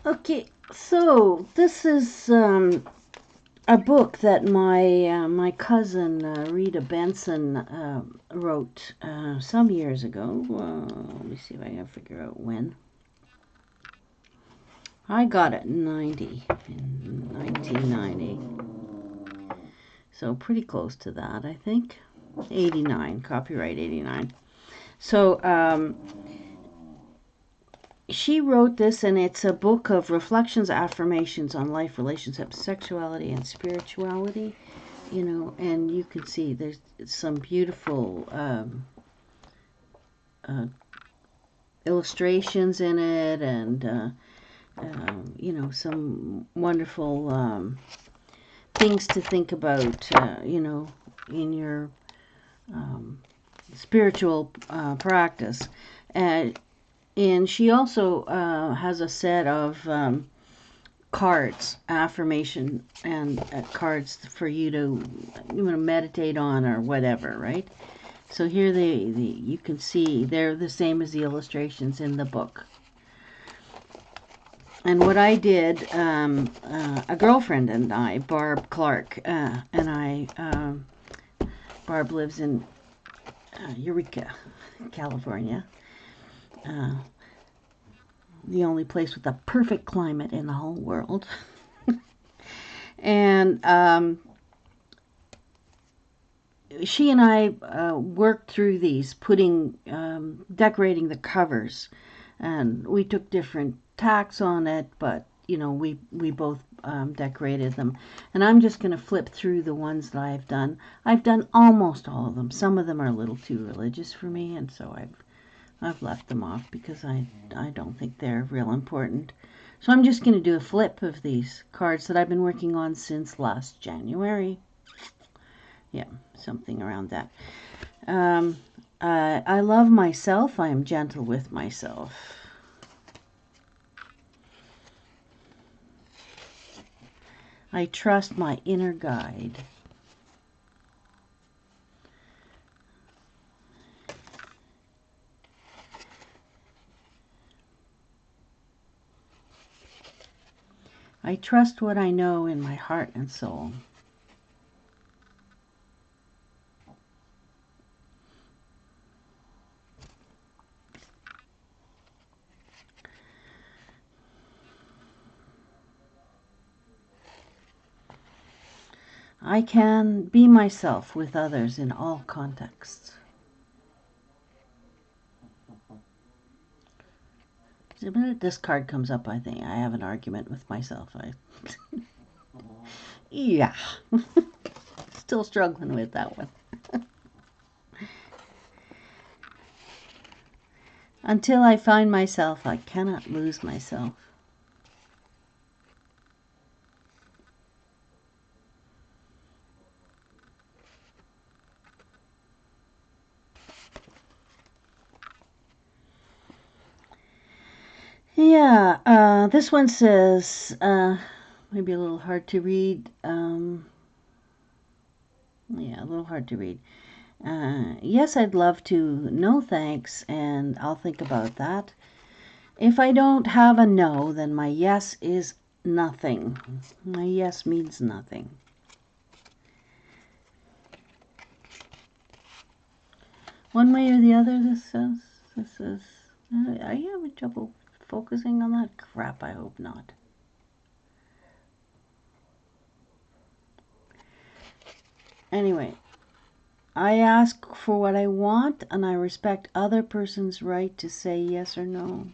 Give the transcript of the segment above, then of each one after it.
Okay, so this is a book that my cousin Rita Benson wrote some years ago. Let me see if I can figure out when. I got it in 1990. So pretty close to that, I think. 89, copyright 89. So she wrote this, and it's a book of reflections, affirmations on life, relationships, sexuality, and spirituality. You know, and you can see there's some beautiful illustrations in it, and you know, some wonderful things to think about, you know, in your spiritual practice. And she also has a set of cards, affirmation, and cards for you to meditate on or whatever, right? So here you can see they're the same as the illustrations in the book. And what I did, a girlfriend and I, Barb Clark, and I, Barb lives in Eureka, California. The only place with a perfect climate in the whole world. And she and I worked through these, decorating the covers, and we took different tacks on it, but you know, we both decorated them. And I'm just going to flip through the ones that I've done. I've done almost all of them. Some of them are a little too religious for me, and so I've left them off because I don't think they're real important. So I'm just going to do a flip of these cards that I've been working on since last January. Yeah, something around that. I love myself. I am gentle with myself. I trust my inner guide. I trust what I know in my heart and soul. I can be myself with others in all contexts. The minute this card comes up, I think I have an argument with myself. Yeah. Still struggling with that one. Until I find myself, I cannot lose myself. Yeah, this one says, maybe a little hard to read. Yeah, a little hard to read. Yes, I'd love to. No thanks, and I'll think about that. If I don't have a no, then my yes is nothing. My yes means nothing. One way or the other, this says. Are you having trouble focusing on that? Crap, I hope not. Anyway, I ask for what I want, and I respect other person's right to say yes or no.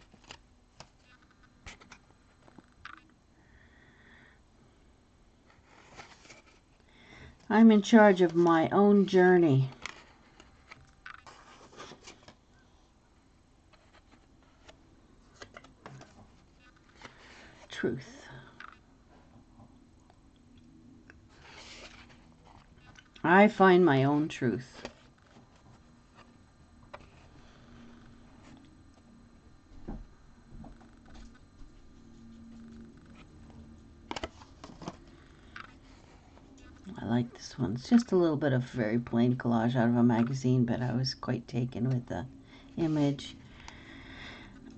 I'm in charge of my own journey. Truth. I find my own truth. I like this one. It's just a little bit of very plain collage out of a magazine, but I was quite taken with the image.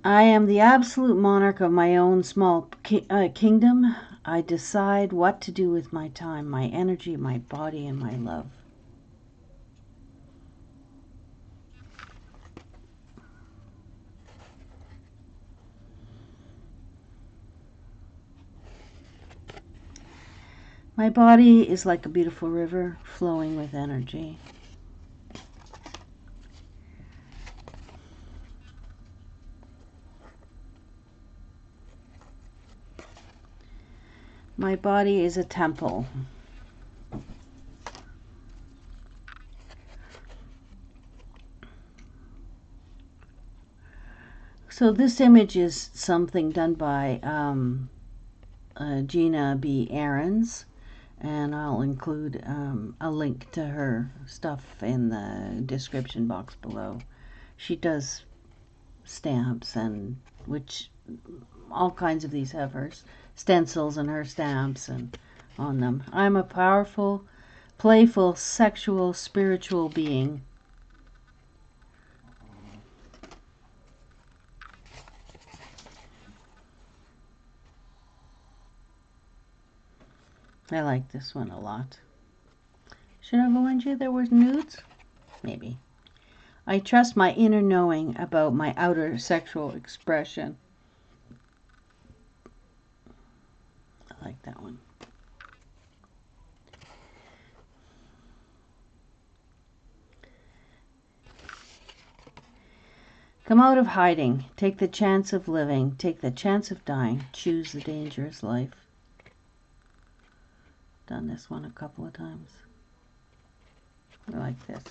I am the absolute monarch of my own small kingdom. I decide what to do with my time, my energy, my body, and my love. My body is like a beautiful river flowing with energy. My body is a temple. So this image is something done by Gina Ahrens, and I'll include a link to her stuff in the description box below. She does stamps, and which all kinds of these have her stencils and her stamps and on them. I'm a powerful, playful, sexual, spiritual being. I like this one a lot. Should I have warned you there were nudes? Maybe. I trust my inner knowing about my outer sexual expression. I like that one. Come out of hiding. Take the chance of living. Take the chance of dying. Choose the dangerous life. Done this one a couple of times. I like this.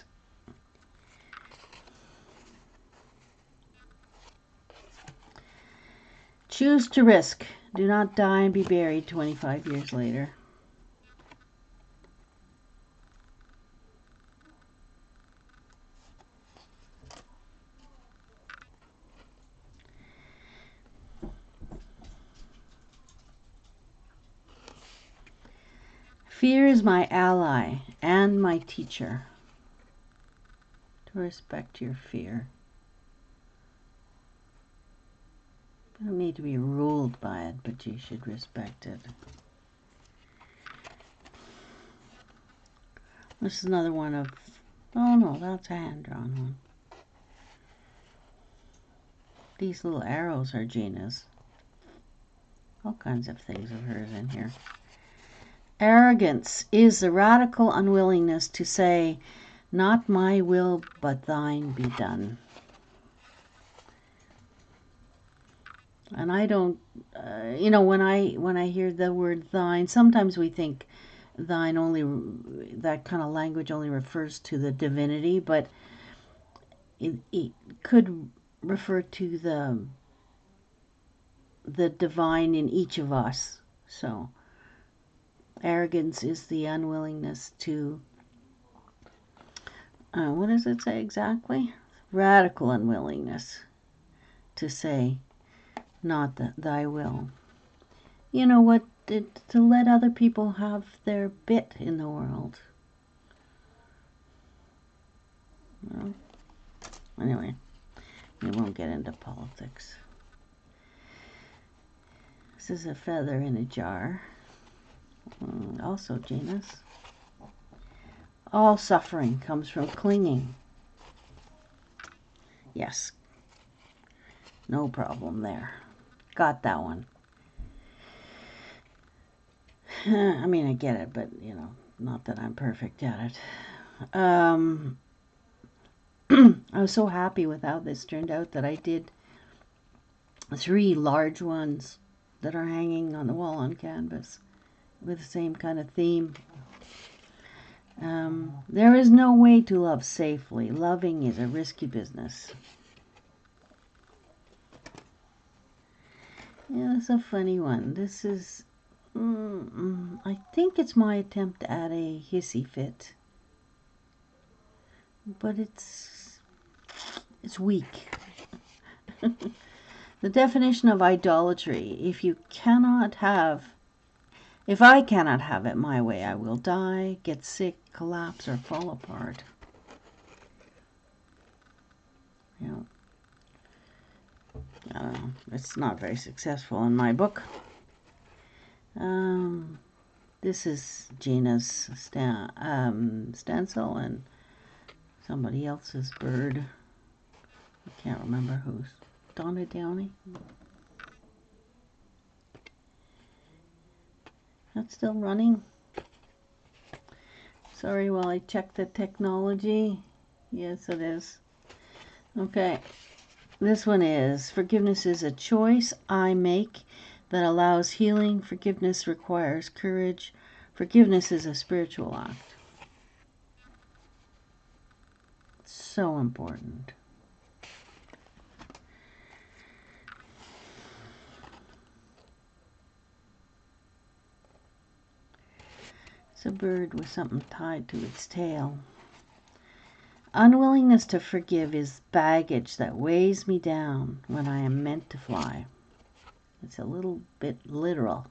Choose to risk. Do not die and be buried 25 years later. Fear is my ally and my teacher. To respect your fear. You don't need to be ruled by it, but you should respect it. This is another one of, oh no, that's a hand-drawn one. These little arrows are Gina's. All kinds of things of hers in here. Arrogance is the radical unwillingness to say, not my will, but thine be done. And I don't, when I hear the word thine, sometimes we think thine only, that kind of language only refers to the divinity, but it could refer to the divine in each of us. So arrogance is the unwillingness to, what does it say exactly? Radical unwillingness to say, not thy will. You know what? To let other people have their bit in the world. Well, anyway, we won't get into politics. This is a feather in a jar. Also Gina's. All suffering comes from clinging. Yes. No problem there. Got that one. I mean, I get it, but, not that I'm perfect at it. I was so happy with how this turned out that I did 3 large ones that are hanging on the wall on canvas with the same kind of theme. There is no way to love safely. Loving is a risky business. Yeah, that's a funny one. This is, I think it's my attempt at a hissy fit. But it's weak. The definition of idolatry, if I cannot have it my way, I will die, get sick, collapse, or fall apart. I don't know. It's not very successful in my book. This is Gina's stencil and somebody else's bird. I can't remember whose. Donna Downey? That's still running. Sorry while I check the technology. Yes, it is. Okay. This one is, forgiveness is a choice I make that allows healing. Forgiveness requires courage. Forgiveness is a spiritual act. So important. It's a bird with something tied to its tail. Unwillingness to forgive is baggage that weighs me down when I am meant to fly. It's a little bit literal.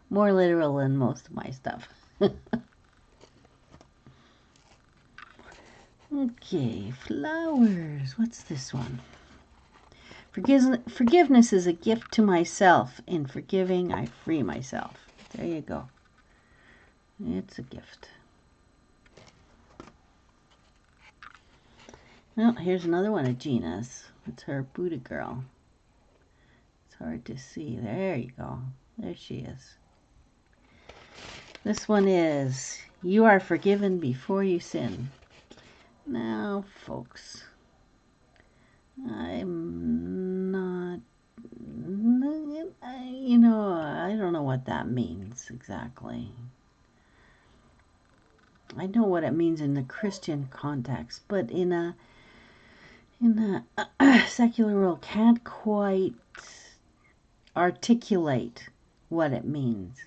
More literal than most of my stuff. Okay, flowers. What's this one? Forgiveness is a gift to myself. In forgiving, I free myself. There you go. It's a gift. Well, here's another one of Gina's. It's her Buddha girl. It's hard to see. There you go. There she is. This one is, you are forgiven before you sin. Now, folks, I'm not, I don't know what that means exactly. I know what it means in the Christian context, but in a secular world, can't quite articulate what it means.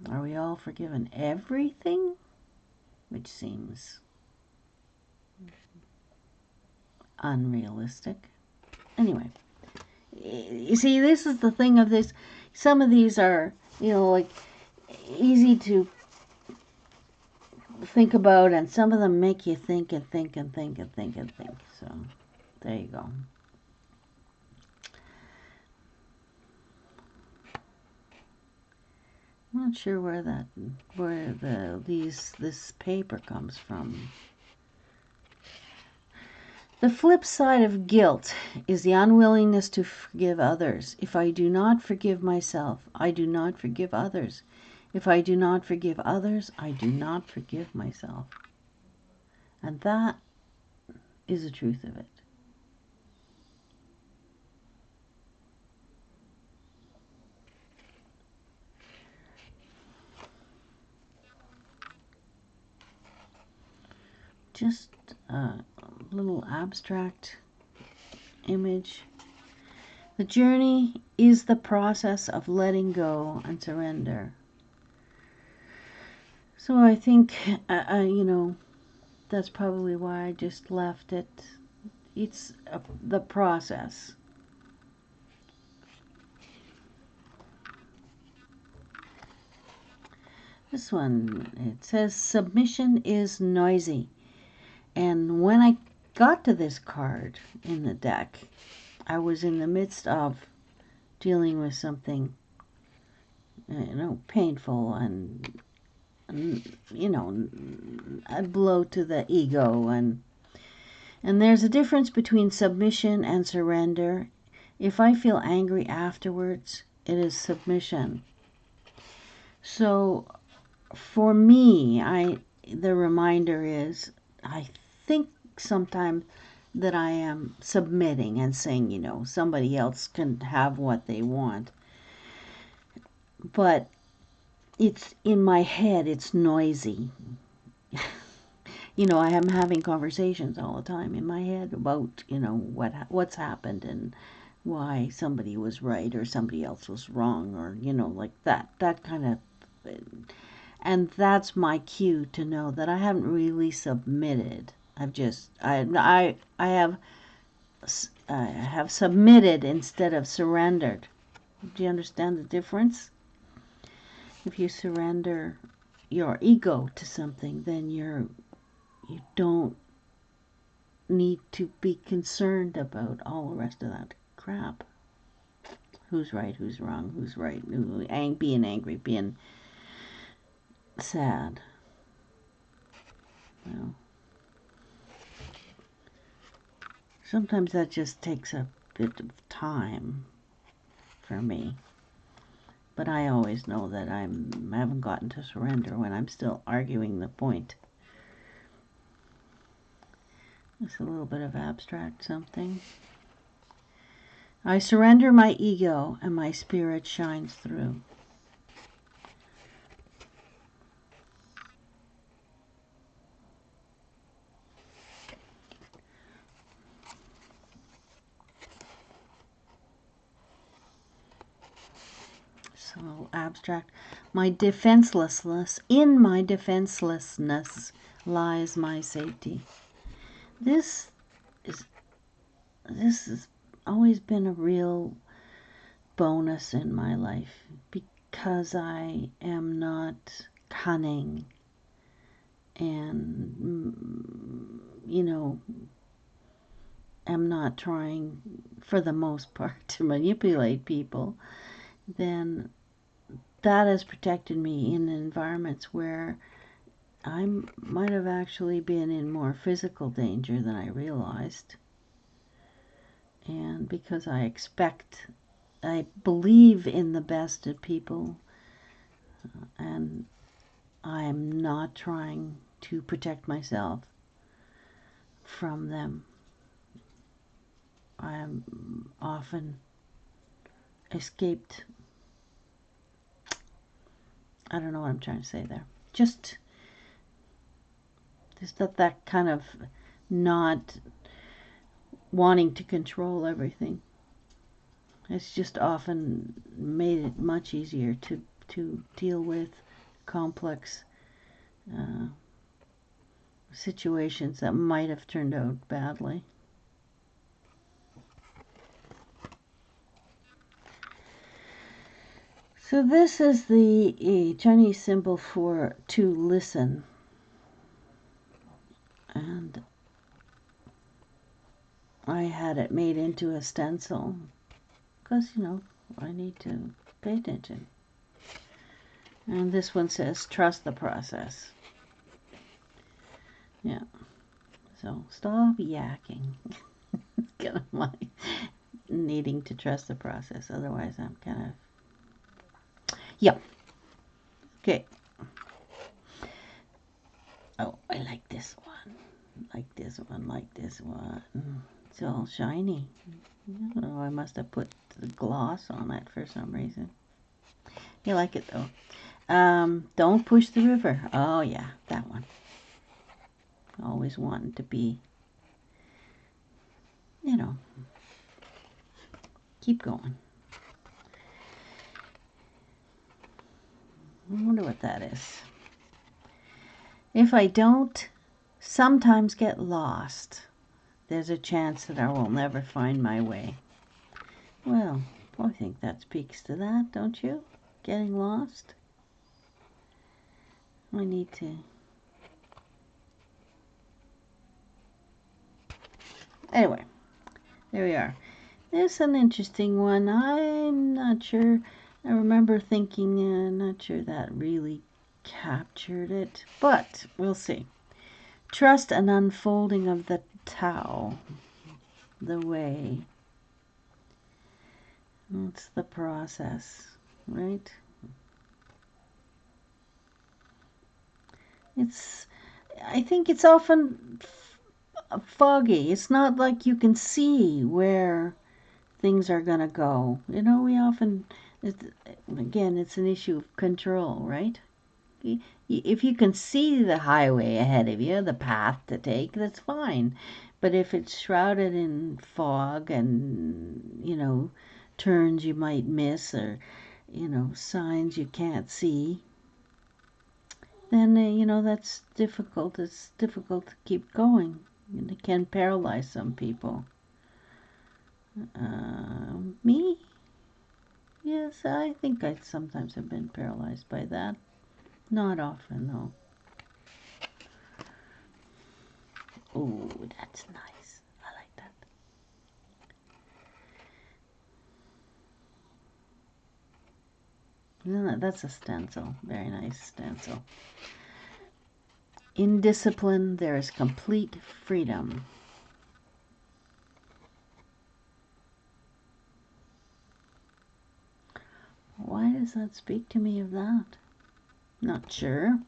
Are we all forgiven everything? Which seems unrealistic. Anyway, you see, this is the thing of this. Some of these are, like easy to think about, and some of them make you think and think and think and think and think. So, there you go. I'm not sure where this paper comes from. The flip side of guilt is the unwillingness to forgive others. If I do not forgive myself, I do not forgive others. If I do not forgive others, I do not forgive myself. And that is the truth of it. Just a little abstract image. The journey is the process of letting go and surrender. So I think, that's probably why I just left it. It's the process. This one, it says, submission is noisy. And when I got to this card in the deck, I was in the midst of dealing with something, painful and a blow to the ego. And there's a difference between submission and surrender. If I feel angry afterwards, it is submission. So for me, the reminder is, I think sometimes that I am submitting and saying, somebody else can have what they want. But it's in my head, it's noisy. I am having conversations all the time in my head about, what's happened and why somebody was right or somebody else was wrong, or, like that kind of. And that's my cue to know that I haven't really submitted. I have submitted instead of surrendered. Do you understand the difference? If you surrender your ego to something, then you don't need to be concerned about all the rest of that crap. Who's right, who's wrong, who's right, being angry, being sad. Well, sometimes that just takes a bit of time for me. But I always know that I haven't gotten to surrender when I'm still arguing the point. It's a little bit of abstract something. I surrender my ego and my spirit shines through. So abstract. My defenselessness, in my defenselessness lies my safety. This has always been a real bonus in my life because I am not cunning and, am not trying, for the most part, to manipulate people. Then that has protected me in environments where I might have actually been in more physical danger than I realized. And because I believe in the best of people, and I'm not trying to protect myself from them. I am often escaped. I don't know what I'm trying to say there. Just that kind of not wanting to control everything. It's just often made it much easier to deal with complex situations that might have turned out badly. So this is the Chinese symbol for to listen. And I had it made into a stencil because, I need to pay attention. And this one says, trust the process. Yeah. So stop yakking. It's kind of my needing to trust the process. Otherwise, I'm kind of... Yeah. Okay. Oh, I like this one. Like this one, like this one. It's all shiny. Oh, I must have put the gloss on it for some reason. You like it though. Don't push the river. Oh yeah, that one. Always wanting to be, keep going. I wonder what that is. If I don't sometimes get lost, there's a chance that I will never find my way. Well, I think that speaks to that, don't you? Getting lost. I need to... Anyway, there we are. This is an interesting one. I'm not sure. I remember thinking, not sure that really captured it, but we'll see. Trust an unfolding of the Tao, the way. It's the process, right? I think it's often foggy. It's not like you can see where things are going to go. We often, again, it's an issue of control, right? If you can see the highway ahead of you, the path to take, that's fine. But if it's shrouded in fog and, turns you might miss or, signs you can't see, then, that's difficult. It's difficult to keep going. And it can paralyze some people. Me? Yes, I think I sometimes have been paralyzed by that. Not often, though. Oh, that's nice. No, that's a stencil. Very nice stencil. In discipline, there is complete freedom. Why does that speak to me of that? Not sure.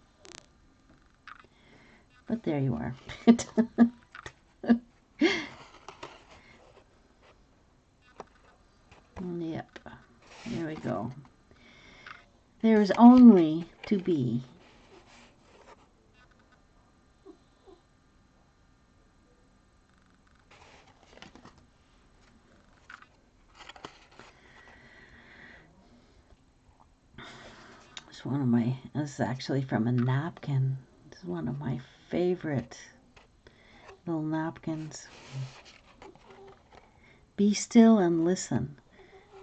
But there you are. Yep. There we go. There is only to be. It's one of my, this is actually from a napkin. It's one of my favorite little napkins. Be still and listen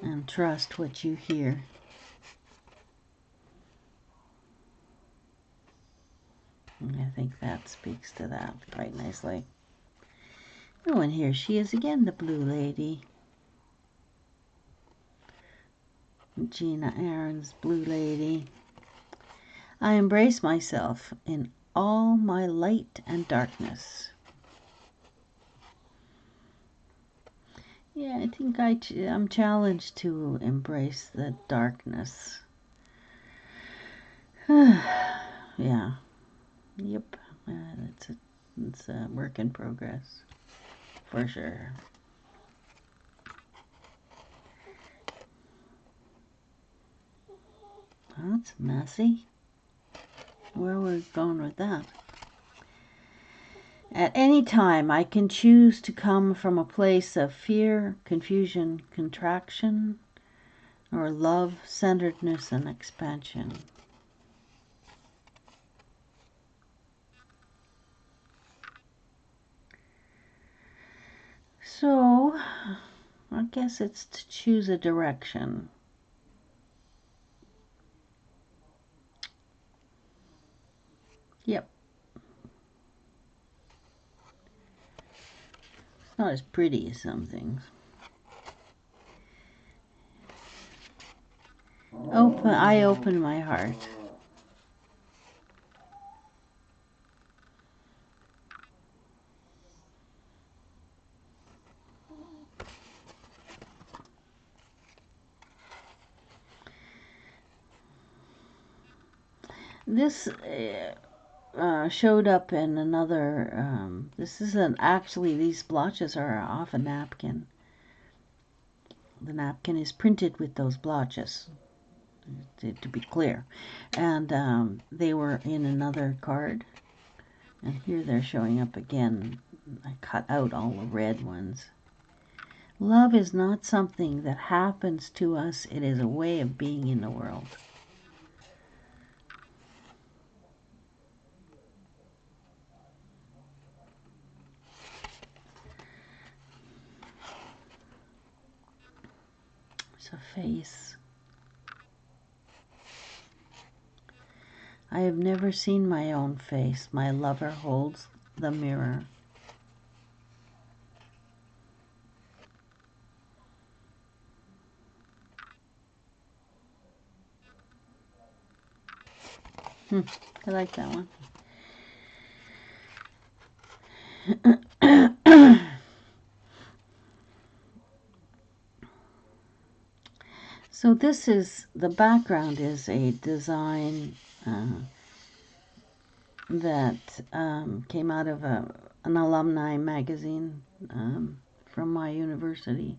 and trust what you hear. And I think that speaks to that quite nicely. Oh, and here she is again, the blue lady. Gina Ahrens, blue lady. I embrace myself in all my light and darkness. Yeah, I think I'm challenged to embrace the darkness. Yeah. Yep. It's a work in progress. For sure. That's messy. Where are we going with that? At any time, I can choose to come from a place of fear, confusion, contraction, or love, centeredness, and expansion. So, I guess it's to choose a direction. Yep. It's not as pretty as some things. I open my heart. This showed up in another, this isn't actually, these blotches are off a napkin. The napkin is printed with those blotches, to be clear. And they were in another card. And here they're showing up again. I cut out all the red ones. Love is not something that happens to us. It is a way of being in the world. It's a face. I have never seen my own face. My lover holds the mirror. I like that one. So this is, the background is a design that came out of an alumni magazine from my university.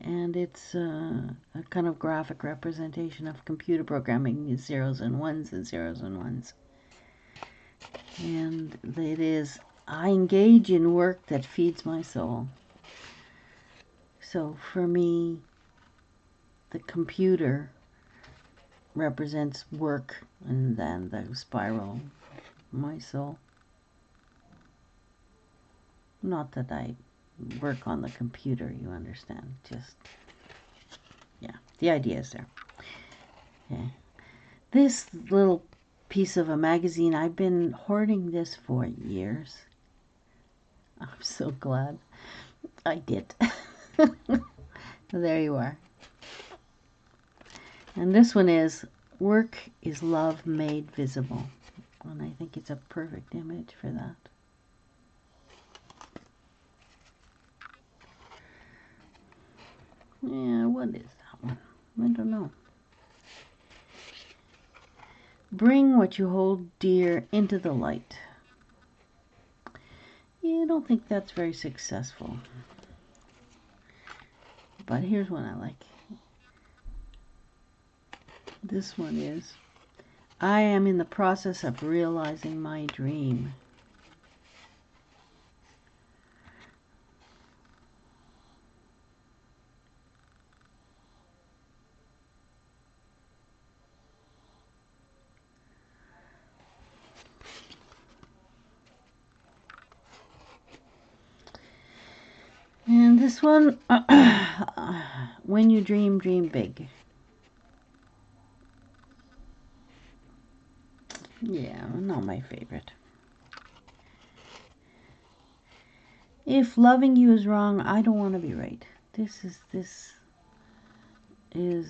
And it's a kind of graphic representation of computer programming, zeros and ones and zeros and ones. And it is, I engage in work that feeds my soul. So for me, the computer represents work, and then the spiral, my soul. Not that I work on the computer, you understand. Just, yeah, the idea is there. Okay. This little piece of a magazine, I've been hoarding this for years. I'm so glad I did. There you are. And this one is, work is love made visible. And I think it's a perfect image for that. Yeah, what is that one? I don't know. Bring what you hold dear into the light. Yeah, I don't think that's very successful. But here's one I like. This one is, I am in the process of realizing my dream. And this one, when you dream, dream big. Yeah, not my favorite. If loving you is wrong, I don't want to be right. This is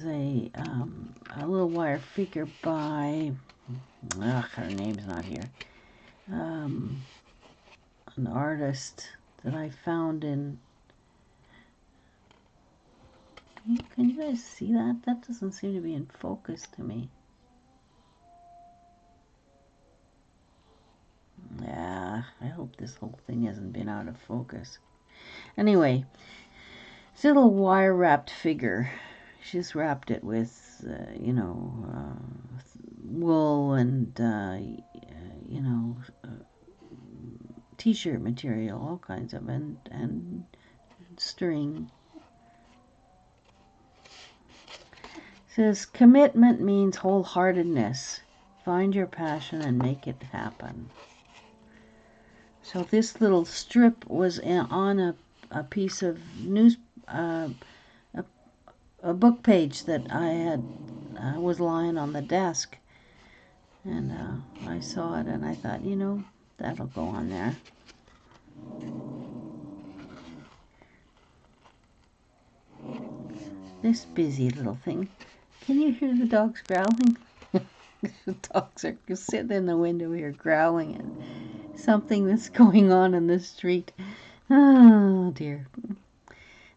a little wire figure by, her name's not here. An artist that I found in. Can you guys see that? That doesn't seem to be in focus to me. Yeah, I hope this whole thing hasn't been out of focus. Anyway, it's a little wire wrapped figure. She's wrapped it with, wool and, t-shirt material, all kinds of, and string. It says, commitment means wholeheartedness. Find your passion and make it happen. So this little strip was on a piece of a book page that I had was lying on the desk, and I saw it and I thought, that'll go on there. This busy little thing. Can you hear the dogs growling? The dogs are sitting in the window here growling at something that's going on in the street. Oh dear.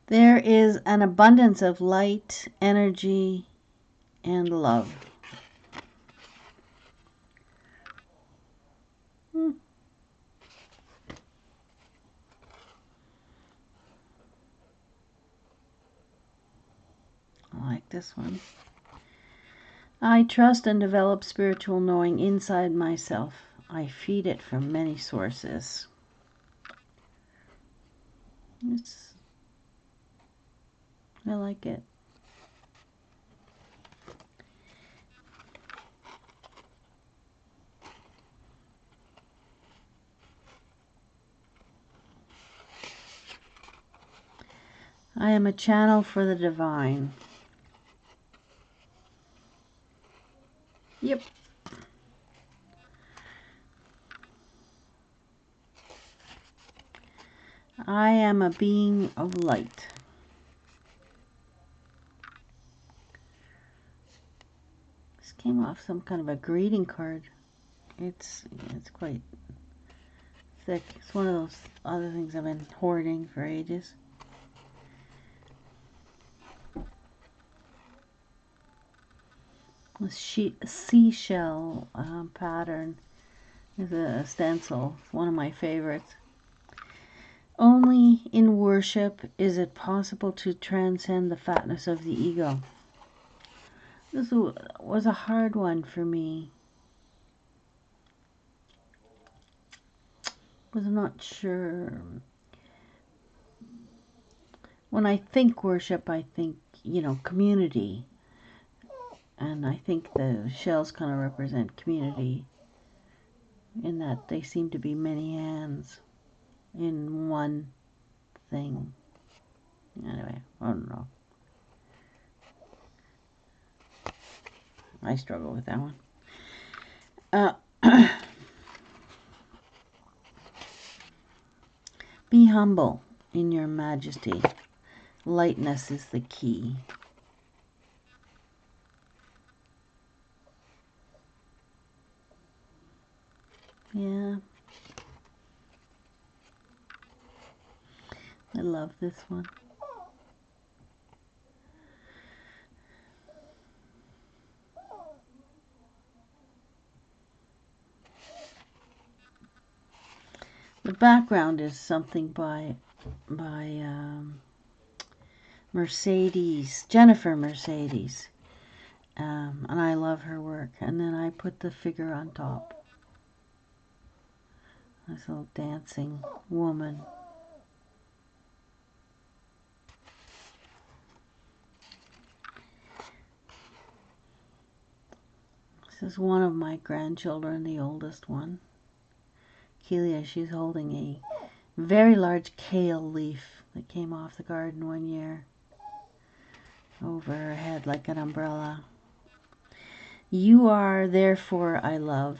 There is an abundance of light, energy, and love. I like this one. I trust and develop spiritual knowing inside myself. I feed it from many sources. I like it. I am a channel for the divine. Yep. I am a being of light. This came off some kind of a greeting card. It's quite thick. It's one of those other things I've been hoarding for ages. This seashell pattern is a stencil. It's one of my favorites. Only in worship is it possible to transcend the fatness of the ego. This was a hard one for me. Was not sure. When I think worship, I think, community. And I think the shells kind of represent community in that they seem to be many hands in one thing. Anyway, I don't know. I struggle with that one. Be humble in your majesty. Lightness is the key. Yeah. I love this one. The background is something by Mercedes, Jennifer Mercedes. And I love her work. And then I put the figure on top. This little dancing woman. This is one of my grandchildren, the oldest one. Kelia, she's holding a very large kale leaf that came off the garden one year over her head like an umbrella. You are, therefore I love.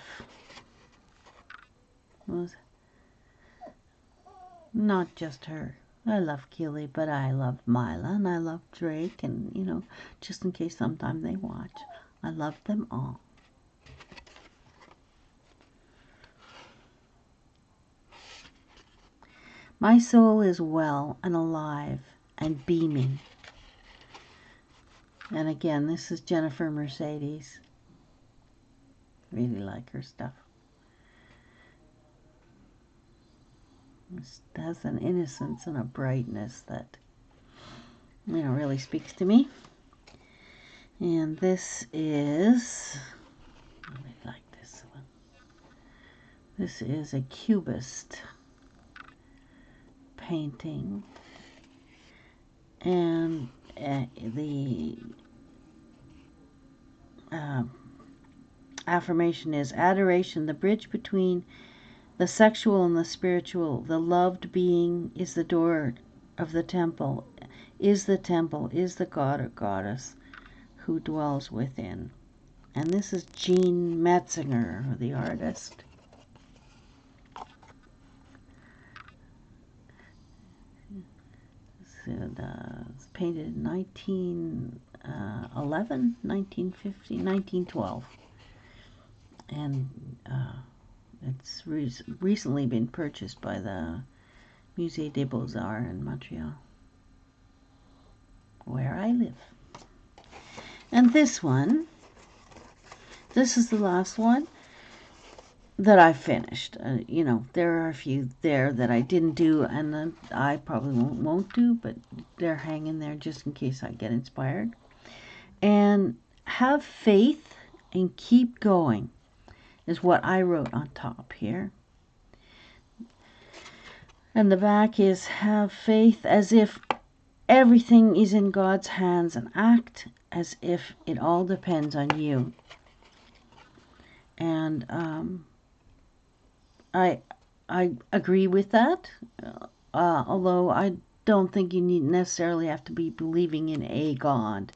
Not just her. I love Keely, but I love Mila and I love Drake, and you know, just in case sometime they watch, I love them all. My soul is well and alive and beaming. And again, this is Jennifer Mercedes. Really like her stuff. It has an innocence and a brightness that, you know, really speaks to me. And this is, I really like this one. This is a cubist painting, and the affirmation is adoration, the bridge between the sexual and the spiritual. The loved being is the door of the temple, is the god or goddess who dwells within. And this is Jean Metzinger, the artist. It's painted in 1911, 1950, 1912. And it's recently been purchased by the Musée des Beaux-Arts in Montreal, where I live. And this one, this is the last one that I finished. You know, there are a few there that I didn't do and that I probably won't do, but they're hanging there just in case I get inspired. And have faith and keep going is what I wrote on top here. And the back is have faith as if everything is in God's hands and act as if it all depends on you. And I agree with that, although I don't think you necessarily have to be believing in a God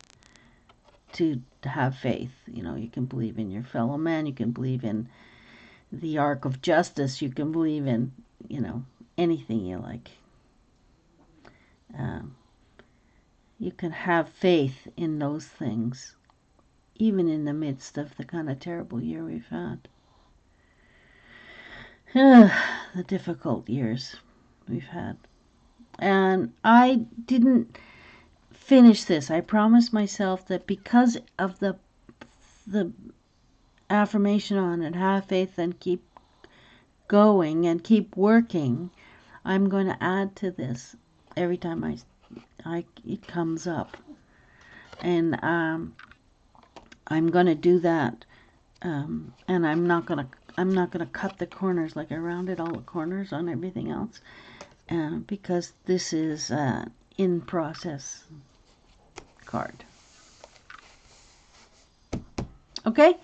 to have faith. You know, you can believe in your fellow man, you can believe in the arc of justice, you can believe in, you know, anything you like. You can have faith in those things, even in the midst of the kind of terrible year we've had. The difficult years we've had. And I didn't finish this. I promised myself that because of the affirmation on it, have faith and keep going and keep working, I'm going to add to this every time it comes up. And I'm going to do that. And I'm not going to cut the corners like I rounded all the corners on everything else, because this is in process card. Okay,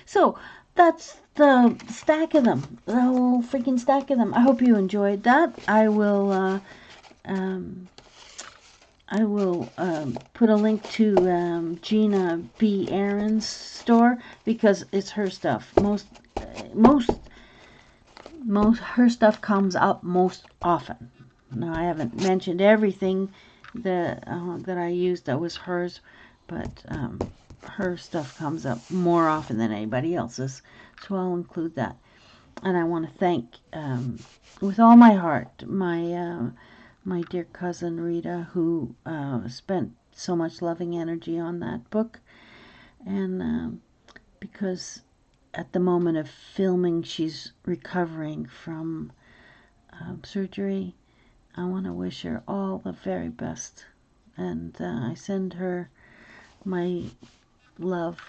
so that's the stack of them, the whole freaking stack of them. I hope you enjoyed that. I will put a link to Gina B. Ahrens' store because it's her stuff. Most her stuff comes up most often. Now I haven't mentioned everything that I used that was hers, but her stuff comes up more often than anybody else's, so I'll include that. And I want to thank, with all my heart, my dear cousin Rita, who spent so much loving energy on that book. And because at the moment of filming, she's recovering from surgery. I want to wish her all the very best. And I send her my love.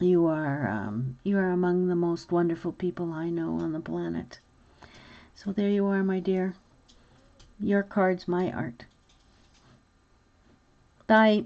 You are among the most wonderful people I know on the planet. So there you are, my dear. Your card's my art. Bye.